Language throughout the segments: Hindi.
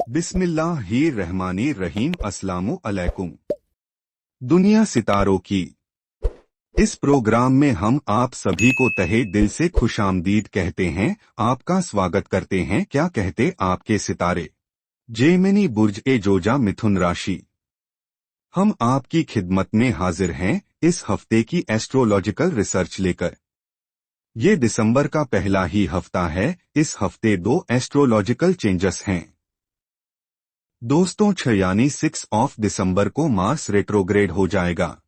बिस्मिल्लाहिर्रहमानिर्रहीम। अस्सलामु अलैकुम। दुनिया सितारों की इस प्रोग्राम में हम आप सभी को तहे दिल से खुशामदीद कहते हैं, आपका स्वागत करते हैं। क्या कहते आपके सितारे? जेमिनी बुर्ज ए जोजा मिथुन राशि। हम आपकी खिदमत में हाजिर हैं इस हफ्ते की एस्ट्रोलॉजिकल रिसर्च लेकर। ये दिसंबर का पहला ही हफ्ता है। इस हफ्ते 2 एस्ट्रोलॉजिकल चेंजेस हैं। दोस्तों 6 दिसंबर को मार्स रेट्रोग्रेड हो जाएगा।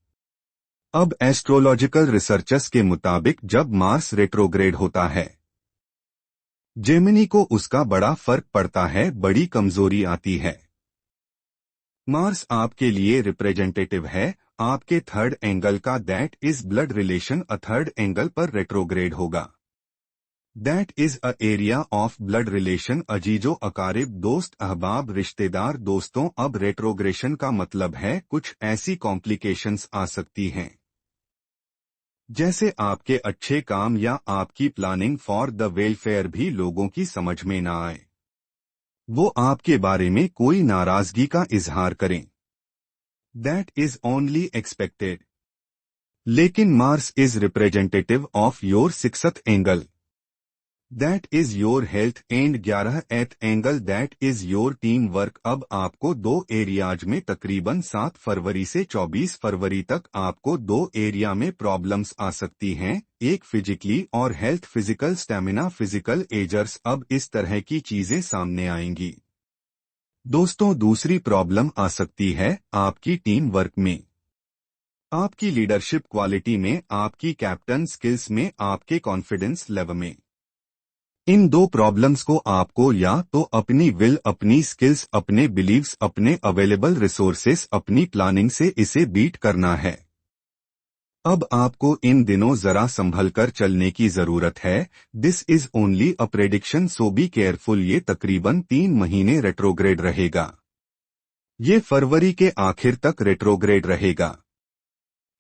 अब एस्ट्रोलॉजिकल रिसर्चर्स के मुताबिक जब मार्स रेट्रोग्रेड होता है, जेमिनी को उसका बड़ा फर्क पड़ता है, बड़ी कमजोरी आती है। मार्स आपके लिए रिप्रेजेंटेटिव है आपके थर्ड एंगल का, that is blood relation. Third angle पर रेट्रोग्रेड होगा। That is a area of blood relation. अजीजो अकारिब, दोस्त, अहबाब, रिश्तेदार। दोस्तों अब रेट्रोग्रेशन का मतलब है कुछ ऐसी कॉम्प्लिकेशंस आ सकती हैं, जैसे आपके अच्छे काम या आपकी प्लानिंग फॉर द वेलफेयर भी लोगों की समझ में ना आए, वो आपके बारे में कोई नाराजगी का इजहार करें। That is only expected. लेकिन Mars is representative of your sixth angle, that is your health, and 11th angle, that is your team work. अब आपको 2 एरियाज में तकरीबन 7 फरवरी से 24 फरवरी तक आपको 2 एरिया में प्रॉब्लम्स आ सकती हैं, एक फिजिकली और health, physical stamina, physical agers. अब इस तरह की चीजें सामने आएंगी। दोस्तों दूसरी प्रॉब्लम आ सकती है आपकी टीम वर्क में, आपकी लीडरशिप क्वालिटी में, आपकी कैप्टन स्किल्स में, आपके कॉन्फिडेंस लेवल में। इन 2 प्रॉब्लम्स को आपको या तो अपनी विल, अपनी स्किल्स, अपने बिलीव्स, अपने अवेलेबल रिसोर्सेस, अपनी प्लानिंग से इसे बीट करना है। अब आपको इन दिनों जरा संभल कर चलने की जरूरत है। This is only a prediction, so be careful. ये तकरीबन 3 महीने रेट्रोग्रेड रहेगा। ये फरवरी के आखिर तक रेट्रोग्रेड रहेगा।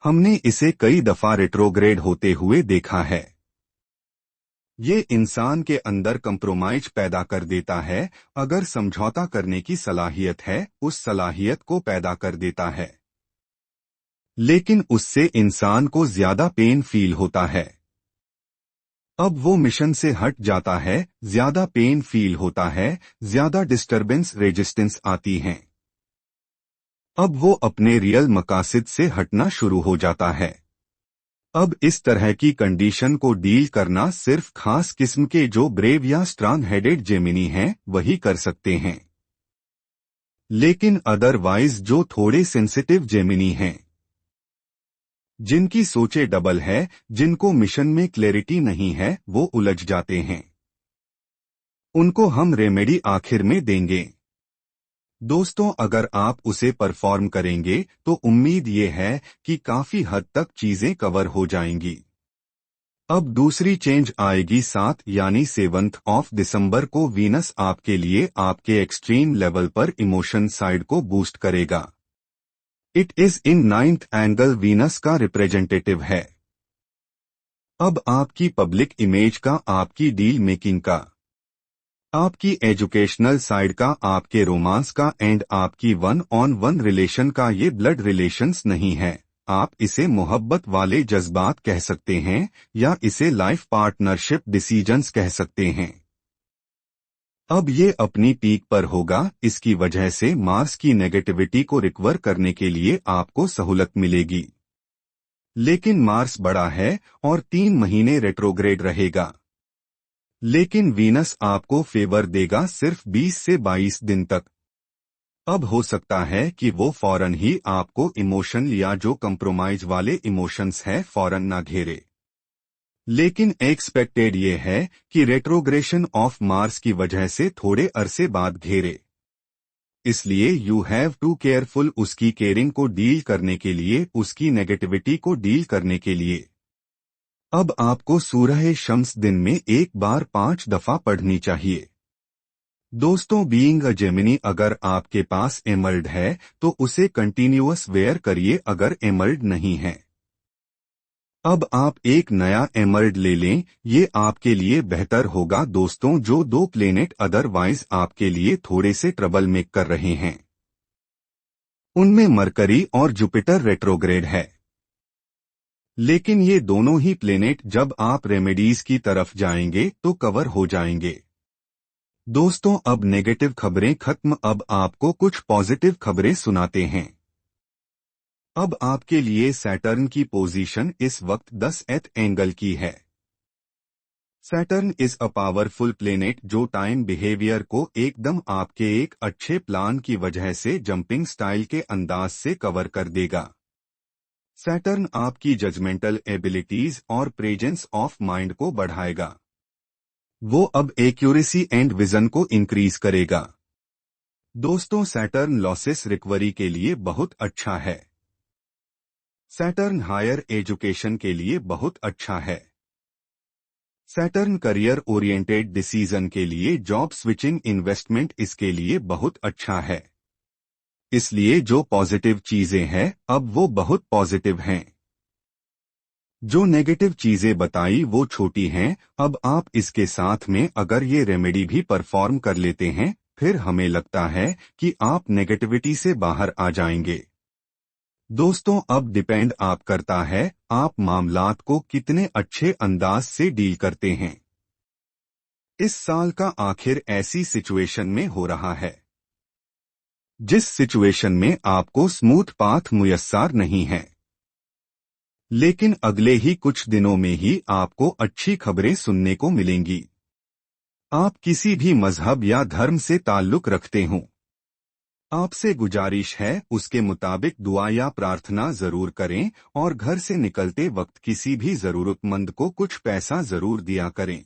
हमने इसे कई दफा रेट्रोग्रेड होते हुए देखा है। ये इंसान के अंदर कंप्रोमाइज पैदा कर देता है। अगर समझौता करने की सलाहियत है, उस सलाहियत को पैदा कर देता है, लेकिन उससे इंसान को ज्यादा पेन फील होता है। अब वो मिशन से हट जाता है, ज्यादा पेन फील होता है, ज्यादा डिस्टरबेंस, रेजिस्टेंस आती हैं। अब वो अपने रियल मकासद से हटना शुरू हो जाता है। अब इस तरह की कंडीशन को डील करना सिर्फ खास किस्म के जो ब्रेव या स्ट्रांग हेडेड जेमिनी हैं वही कर सकते हैं, लेकिन अदरवाइज जो थोड़े सेंसिटिव जेमिनी हैं, जिनकी सोचे डबल है, जिनको मिशन में क्लैरिटी नहीं है, वो उलझ जाते हैं। उनको हम रेमेडी आखिर में देंगे। दोस्तों अगर आप उसे परफॉर्म करेंगे तो उम्मीद ये है कि काफी हद तक चीजें कवर हो जाएंगी। अब दूसरी चेंज आएगी 7 दिसंबर को। वीनस आपके लिए आपके एक्सट्रीम लेवल पर इमोशन साइड को बूस्ट करेगा। It is in 9th angle, Venus का रिप्रेजेंटेटिव है। अब आपकी पब्लिक इमेज का, आपकी डील मेकिंग का, आपकी एजुकेशनल साइड का, आपके रोमांस का एंड आपकी 1-on-1 रिलेशन का। ये ब्लड रिलेशंस नहीं है, आप इसे मोहब्बत वाले जज्बात कह सकते हैं या इसे लाइफ पार्टनरशिप डिसीजंस कह सकते हैं। अब ये अपनी पीक पर होगा। इसकी वजह से मार्स की नेगेटिविटी को रिकवर करने के लिए आपको सहूलत मिलेगी। लेकिन मार्स बड़ा है और 3 महीने रेट्रोग्रेड रहेगा। लेकिन वीनस आपको फेवर देगा सिर्फ 20 से 22 दिन तक। अब हो सकता है कि वो फौरन ही आपको इमोशन या जो कंप्रोमाइज वाले इमोशंस है फौरन ना घेरे, लेकिन एक्सपेक्टेड ये है कि रेट्रोग्रेशन ऑफ मार्स की वजह से थोड़े अरसे बाद घेरे। इसलिए यू हैव टू केयरफुल उसकी केयरिंग को डील करने के लिए, उसकी नेगेटिविटी को डील करने के लिए। अब आपको सूरह शम्स दिन में एक बार 5 दफा पढ़नी चाहिए। दोस्तों बीइंग अ जेमिनी, अगर आपके पास एमर्ल्ड है तो उसे कंटिन्यूअस वेयर करिए। अगर एमर्ल्ड नहीं है अब आप एक नया एमर्ल्ड ले लें, ये आपके लिए बेहतर होगा दोस्तों। जो दो प्लेनेट अदरवाइज आपके लिए थोड़े से ट्रबल मेक कर रहे हैं, उनमें मरकरी और जुपिटर रेट्रोग्रेड है। लेकिन ये दोनों ही प्लेनेट जब आप रेमेडीज की तरफ जाएंगे तो कवर हो जाएंगे। दोस्तों अब नेगेटिव खबरें खत्म, अब आपको कुछ पॉजिटिव खबरें सुनाते हैं। अब आपके लिए सैटर्न की पोजीशन इस वक्त 10th एंगल की है। Saturn is a powerful planet जो टाइम बिहेवियर को एकदम आपके एक अच्छे प्लान की वजह से जंपिंग स्टाइल के अंदाज से कवर कर देगा। सैटर्न आपकी जजमेंटल एबिलिटीज और प्रेजेंस ऑफ माइंड को बढ़ाएगा। वो अब एक्यूरेसी एंड विजन को इंक्रीज करेगा। दोस्तों सैटर्न लॉसेस रिकवरी के लिए बहुत अच्छा है। सैटर्न हायर एजुकेशन के लिए बहुत अच्छा है। सैटर्न करियर ओरिएंटेड डिसीजन के लिए, जॉब स्विचिंग, इन्वेस्टमेंट, इसके लिए बहुत अच्छा है। इसलिए जो पॉजिटिव चीजें हैं अब वो बहुत पॉजिटिव हैं। जो नेगेटिव चीजें बताई वो छोटी हैं। अब आप इसके साथ में अगर ये रेमेडी भी परफॉर्म कर लेते हैं, फिर हमें लगता है कि आप नेगेटिविटी से बाहर आ जाएंगे। दोस्तों अब डिपेंड आप करता है आप मामलात को कितने अच्छे अंदाज से डील करते हैं। इस साल का आखिर ऐसी सिचुएशन में हो रहा है जिस सिचुएशन में आपको स्मूथ पाथ मुयस्सर नहीं है, लेकिन अगले ही कुछ दिनों में ही आपको अच्छी खबरें सुनने को मिलेंगी। आप किसी भी मजहब या धर्म से ताल्लुक रखते हों, आपसे गुजारिश है उसके मुताबिक दुआ या प्रार्थना जरूर करें और घर से निकलते वक्त किसी भी जरूरतमंद को कुछ पैसा जरूर दिया करें।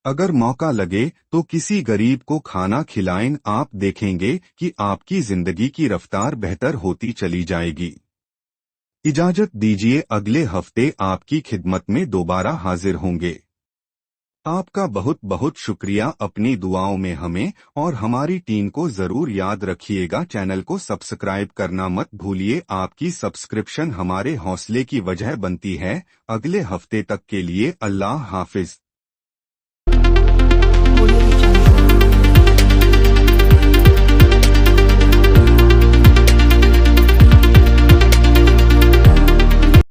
अगर मौका लगे तो किसी गरीब को खाना खिलाएं, आप देखेंगे कि आपकी जिंदगी की रफ्तार बेहतर होती चली जाएगी। इजाजत दीजिए, अगले हफ्ते आपकी खिदमत में दोबारा हाजिर होंगे। आपका बहुत बहुत शुक्रिया। अपनी दुआओं में हमें और हमारी टीम को जरूर याद रखिएगा। चैनल को सब्सक्राइब करना मत भूलिए, आपकी सब्सक्रिप्शन हमारे हौसले की वजह बनती है। अगले हफ्ते तक के लिए अल्लाह हाफिज।